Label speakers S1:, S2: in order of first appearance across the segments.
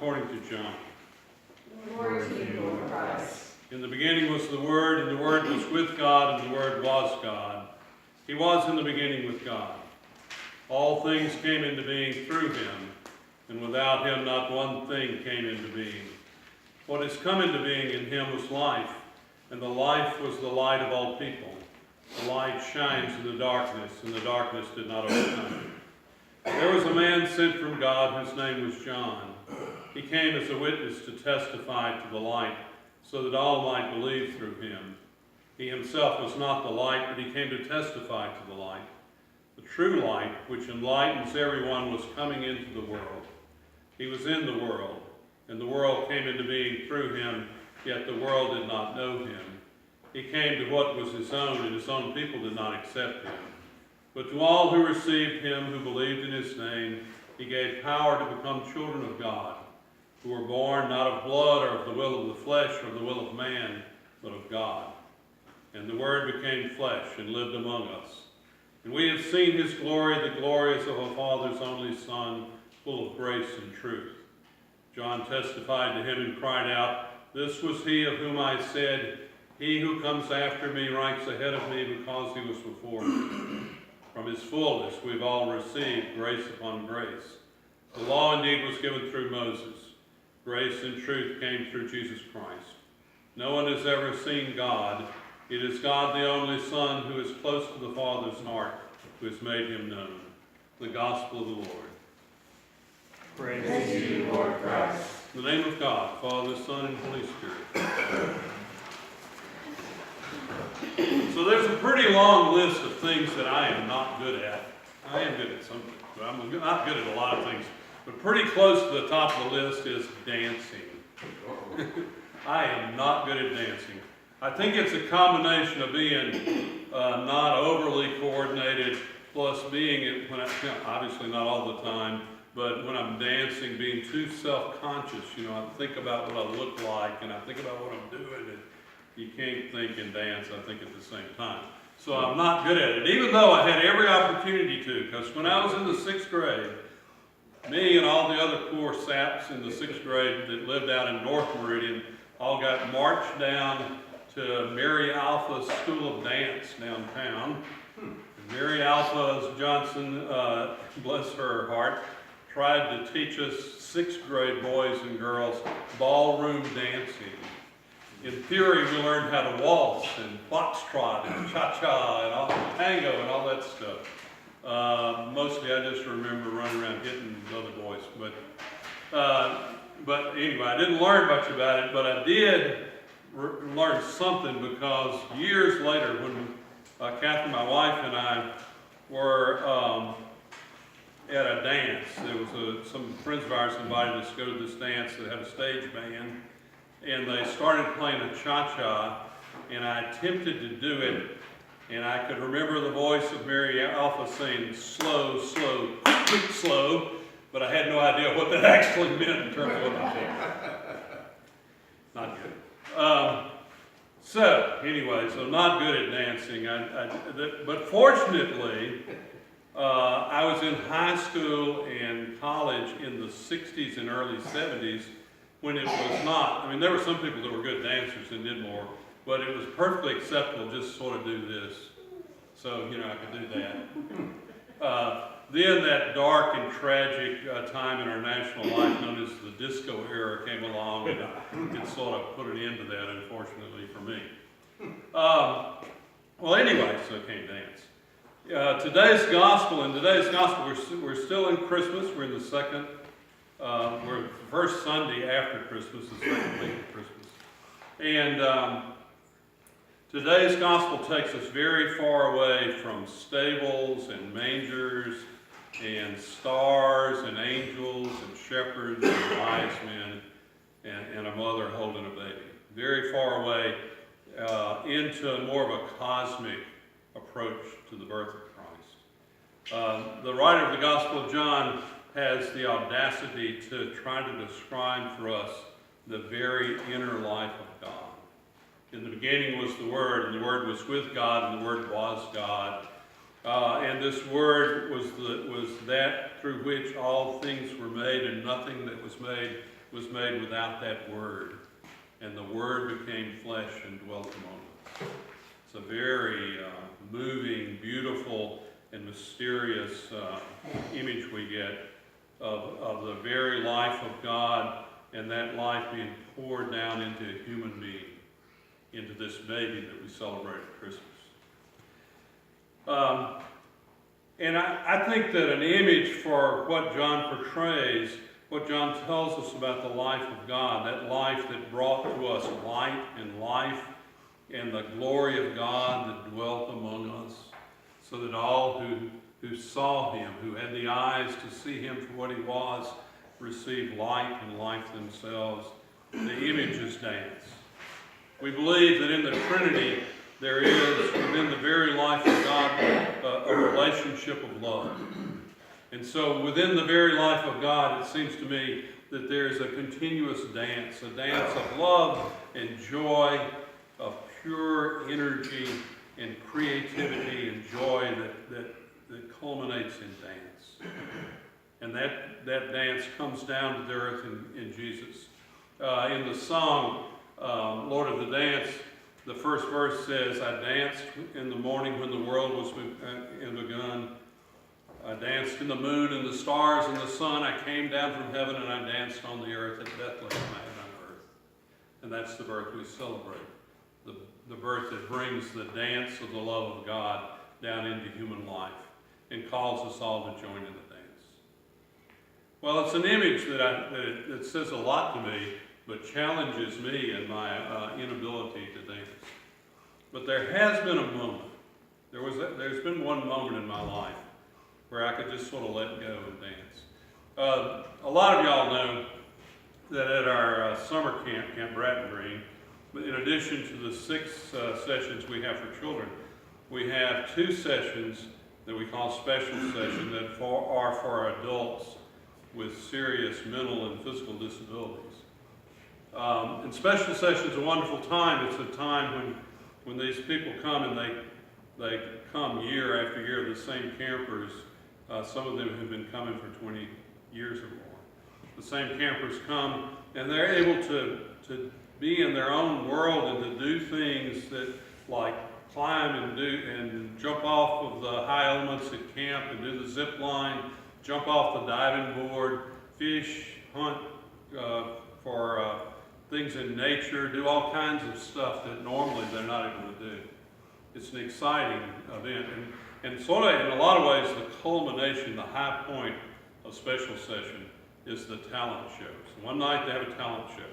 S1: according to John.
S2: Glory to you, Lord Christ.
S1: In the beginning was the Word, and the Word was with God, and the Word was God. He was in the beginning with God. All things came into being through him, and without him not one thing came into being. What has come into being in him was life, and the life was the light of all people. The light shines in the darkness, and the darkness did not overcome it. There was a man sent from God whose name was John. He came as a witness to testify to the light, so that all might believe through him. He himself was not the light, but he came to testify to the light. The true light, which enlightens everyone, was coming into the world. He was in the world, and the world came into being through him, yet the world did not know him. He came to what was his own, and his own people did not accept him. But to all who received him, who believed in his name, he gave power to become children of God, who were born not of blood or of the will of the flesh or of the will of man, but of God. And the Word became flesh and lived among us. And we have seen his glory, the glory as of a Father's only Son, full of grace and truth. John testified to him and cried out, "This was he of whom I said, he who comes after me ranks ahead of me because he was before me." From his fullness we've all received grace upon grace. The law indeed was given through Moses. Grace and truth came through Jesus Christ. No one has ever seen God. It is God, the only Son, who is close to the Father's heart, who has made him known. The Gospel of the Lord.
S2: Praise to you, Lord Christ.
S1: In the name of God, Father, Son, and Holy Spirit. So there's a pretty long list of things that I am not good at. I am good at some things, but I'm not good at a lot of things. But pretty close to the top of the list is dancing. I am not good at dancing. I think it's a combination of being not overly coordinated, plus being, obviously not all the time, but when I'm dancing, being too self-conscious. I think about what I look like, and I think about what I'm doing, and you can't think and dance, I think, at the same time. So I'm not good at it, even though I had every opportunity to, because when I was in the 6th grade, me and all the other poor saps in the 6th grade that lived out in North Meridian all got marched down to Mary Alpha's School of Dance downtown. Mary Alpha Johnson, bless her heart, tried to teach us 6th grade boys and girls ballroom dancing. In theory, we learned how to waltz and foxtrot and cha-cha and all tango and all that stuff. Mostly I just remember running around hitting the other boys. But anyway, I didn't learn much about it, but I did learn something, because years later when Catherine, my wife, and I were at a dance, there was some friends of ours invited us to go to this dance that had a stage band, and they started playing a cha-cha, and I attempted to do it, and I could remember the voice of Mary Alpha saying, "Slow, slow, quick, slow," but I had no idea what that actually meant in terms of what I did. Not good. So not good at dancing. But fortunately, I was in high school and college in the 60s and early 70s when it was not. I mean, there were some people that were good dancers and did more, but it was perfectly acceptable just to sort of do this. So, I could do that. Then that dark and tragic time in our national life known as the disco era came along, and it sort of put an end to that, unfortunately for me. Well, anyway, so it came dance. Today's gospel, we're still in Christmas. We're in the second, we're the first Sunday after Christmas, the second week of Christmas. And today's gospel takes us very far away from stables and mangers and stars and angels and shepherds and wise men and a mother holding a baby. Very far away into more of a cosmic approach to the birth of Christ. The writer of the Gospel of John has the audacity to try to describe for us the very inner life of God. In the beginning was the Word, and the Word was with God, and the Word was God. And this Word was that through which all things were made, and nothing that was made without that Word. And the Word became flesh and dwelt among us. It's a very moving, beautiful, and mysterious image we get of the very life of God, and that life being poured down into a human being, into this baby that we celebrate at Christmas. And I think that an image for what John portrays, what John tells us about the life of God, that life that brought to us light and life and the glory of God that dwelt among us, so that all who saw him, who had the eyes to see him for what he was, received light and life themselves. The image is dance. We believe that in the Trinity there is, within the very life of God, a relationship of love. And so within the very life of God, it seems to me that there is a continuous dance, a dance of love and joy, of pure energy and creativity and joy that culminates in dance. And that dance comes down to the earth in Jesus. In the song, Lord of the Dance, the first verse says, I danced in the morning when the world was begun. I danced in the moon and the stars and the sun. I came down from heaven and I danced on the earth at Bethlehem on earth. And that's the birth we celebrate. The birth that brings the dance of the love of God down into human life and calls us all to join in the dance. Well, it's an image that says a lot to me, but challenges me in my inability to dance. But there has been a moment. There's been one moment in my life where I could just sort of let go and dance. A lot of y'all know that at our summer camp, Camp Bratton Green, in addition to the 6 sessions we have for children, we have 2 sessions that we call special sessions that are for adults with serious mental and physical disabilities. And special sessions is a wonderful time. It's a time when these people come, and they come year after year, the same campers. Some of them have been coming for 20 years or more. The same campers come, and they're able to be in their own world and to do things that, like climb and jump off of the high elements at camp and do the zip line, jump off the diving board, fish, hunt for things in nature, do all kinds of stuff that normally they're not able to do. It's an exciting event, and sort of in a lot of ways the culmination, the high point of special session is the talent shows. One night they have a talent show.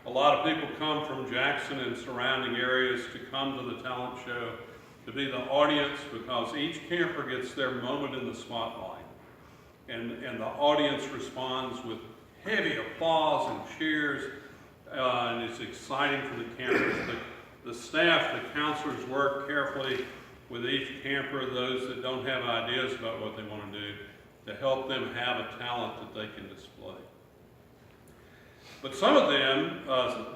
S1: A lot of people come from Jackson and surrounding areas to come to the talent show, to be the audience, because each camper gets their moment in the spotlight. And the audience responds with heavy applause and cheers, and it's exciting for the campers. The staff, the counselors work carefully with each camper, those that don't have ideas about what they want to do, to help them have a talent that they can display. But some of them,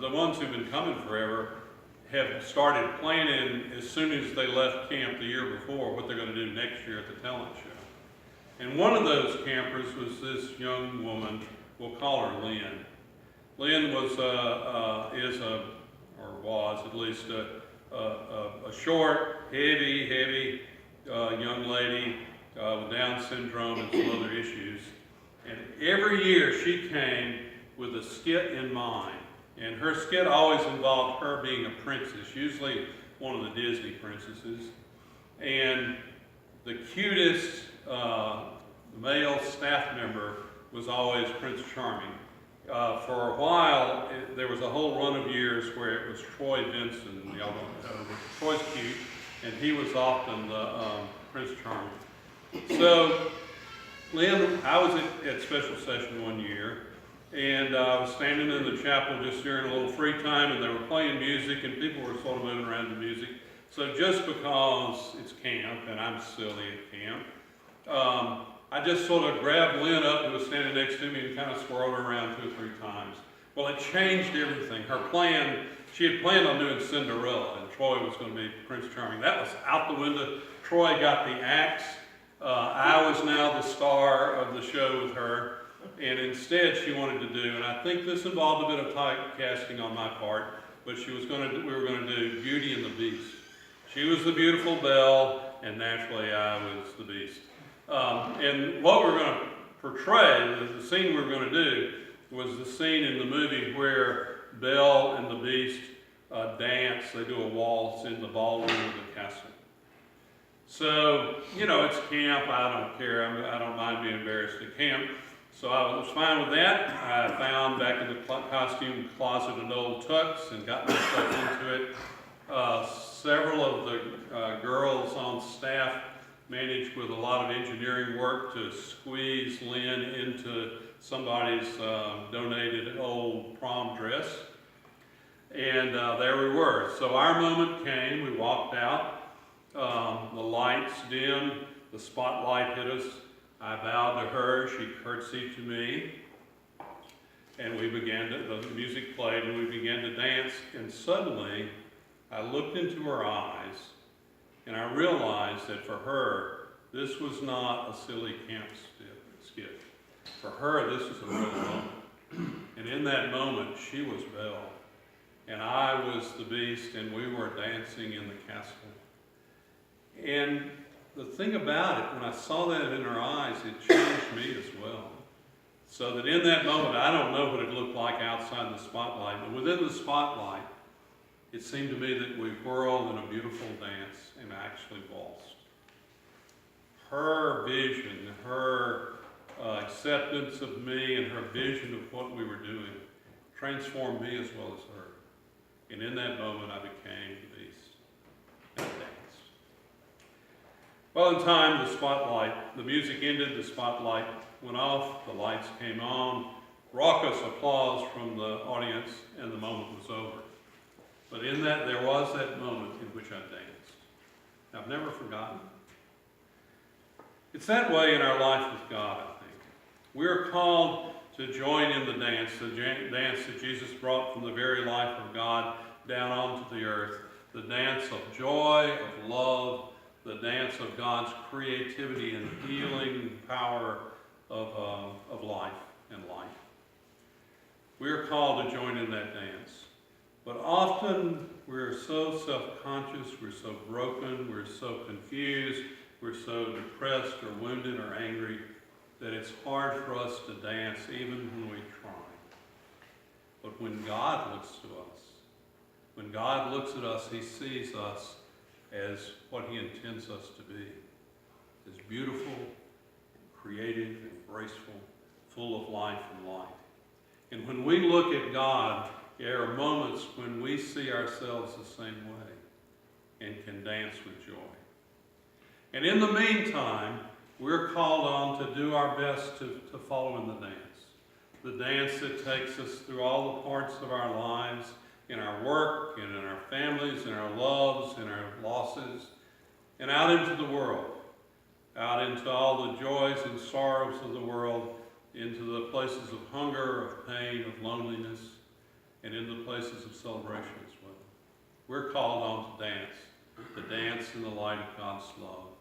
S1: the ones who've been coming forever, have started planning as soon as they left camp the year before what they're going to do next year at the talent show. And one of those campers was this young woman, we'll call her Lynn. Lynn was at least a short, heavy young lady with Down syndrome and some other issues. And every year she came with a skit in mind. And her skit always involved her being a princess, usually one of the Disney princesses. And the cutest male staff member was always Prince Charming. For a while, there was a whole run of years where it was Troy Vincent. Y'all don't know, Troy's cute, and he was often the Prince Charming. So, Lynn, I was at special session one year, and I was standing in the chapel just during a little free time, and they were playing music, and people were sort of moving around to music. So just because it's camp, and I'm silly at camp, I just sort of grabbed Lynn up, who was standing next to me, and kind of swirled her around 2 or 3 times. Well, it changed everything. Her plan She had planned on doing Cinderella, and Troy was going to be Prince Charming. That was out the window. Troy got the axe. I was now the star of the show with her, and instead she wanted to do, and I think this involved a bit of typecasting on my part, but we were going to do Beauty and the Beast. She was the beautiful Belle, and naturally I was the Beast. And what we're going to portray, the scene we're going to do, was the scene in the movie where Belle and the Beast dance. They do a waltz in the ballroom of the castle. So, you know, it's camp. I don't care. I don't mind being embarrassed at camp. So I was fine with that. I found back in the costume closet an old tux and got myself into it. Several of the girls on staff managed with a lot of engineering work to squeeze Lynn into somebody's donated old prom dress. And there we were. So our moment came. We walked out. The lights dimmed. The spotlight hit us. I bowed to her. She curtsied to me. And we began to, the music played, and we began to dance. And suddenly, I looked into her eyes, and I realized that for her, this was not a silly camp skit. For her, this was a real moment. And in that moment, she was Belle, and I was the Beast, and we were dancing in the castle. And the thing about it, when I saw that in her eyes, it changed me as well. So that in that moment, I don't know what it looked like outside the spotlight, but within the spotlight, it seemed to me that we whirled in a beautiful dance and actually waltzed. Her vision, her acceptance of me, and her vision of what we were doing transformed me as well as her. And in that moment, I became the Beast and danced. Well, in time, the music ended, the spotlight went off, the lights came on, raucous applause from the audience, and the moment was over. But in that, there was that moment in which I danced. I've never forgotten it. It's that way in our life with God, I think. We're called to join in the dance that Jesus brought from the very life of God down onto the earth, the dance of joy, of love, the dance of God's creativity and healing power of life and life. We're called to join in that dance. But often we're so self-conscious, we're so broken, we're so confused, we're so depressed or wounded or angry that it's hard for us to dance even when we try. But when God looks at us, he sees us as what he intends us to be, as beautiful, creative, and graceful, full of life and light. And when we look at God, there are moments when we see ourselves the same way and can dance with joy. And in the meantime, we're called on to do our best to follow in the dance that takes us through all the parts of our lives, in our work, and in our families, in our loves, in our losses, and out into the world, out into all the joys and sorrows of the world, into the places of hunger, of pain, of loneliness, and in the places of celebration as well. We're called on to dance in the light of God's love,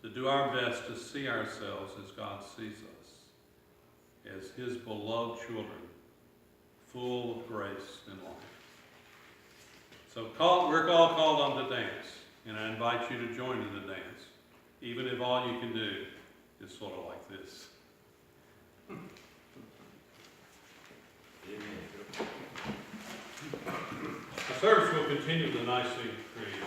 S1: to do our best to see ourselves as God sees us, as his beloved children, full of grace and life. So we're all called on to dance, and I invite you to join in the dance, even if all you can do is sort of like this. The service will continue with the Nicene Creed.